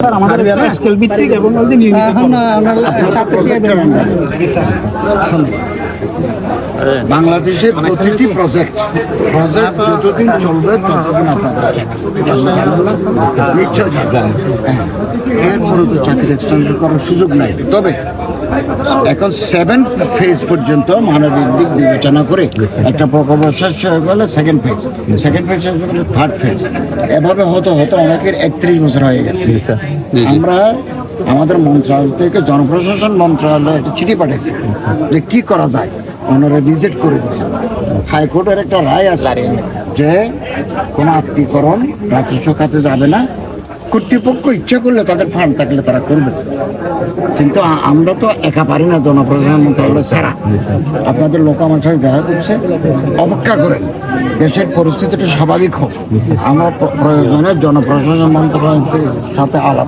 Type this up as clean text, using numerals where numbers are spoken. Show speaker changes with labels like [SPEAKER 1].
[SPEAKER 1] আমাদের স্কেল ভিত্তিক এবং
[SPEAKER 2] বাংলাদেশের প্রতিটি প্রজেক্ট যতদিন চলবে ততদিন আপনাদের নিশ্চয় এরপরে তো চাকরি এক্সটেনশন করার সুযোগ নাই। তবে এখন 7 ফেজ পর্যন্ত মানবিক দিক বিবেচনা করে একটা প্রকল্প শেষ হয়ে গেলে সেকেন্ড ফেজ শেষ হয়ে গেলে থার্ড ফেজ, এভাবে হতে অনেকের 31 বছর হয়ে গেছে। আমরা আমাদের মন্ত্রণালয় থেকে জনপ্রশাসন মন্ত্রণালয়ে একটা চিঠি পাঠিয়েছি যে কি করা যায়, ওনারা রিজেক্ট করে দিয়েছে। হাইকোর্টের একটা রায় আছে যে কোনো আত্মীকরণ রাজস্ব খাতে যাবে না, কর্তৃপক্ষ ইচ্ছা করলে তাদের ফান্ড থাকলে তারা করবে, কিন্তু আমরা তো একা পারি না। জনপ্রশাসন মন্ত্রণালয় ছাড়া আপনাদের লোক আমার সাথে দেখা করছে, অপেক্ষা করেন, দেশের পরিস্থিতিটা স্বাভাবিক হোক, আমরা প্রয়োজনে জনপ্রশাসন মন্ত্রণালয়ের সাথে আলাপ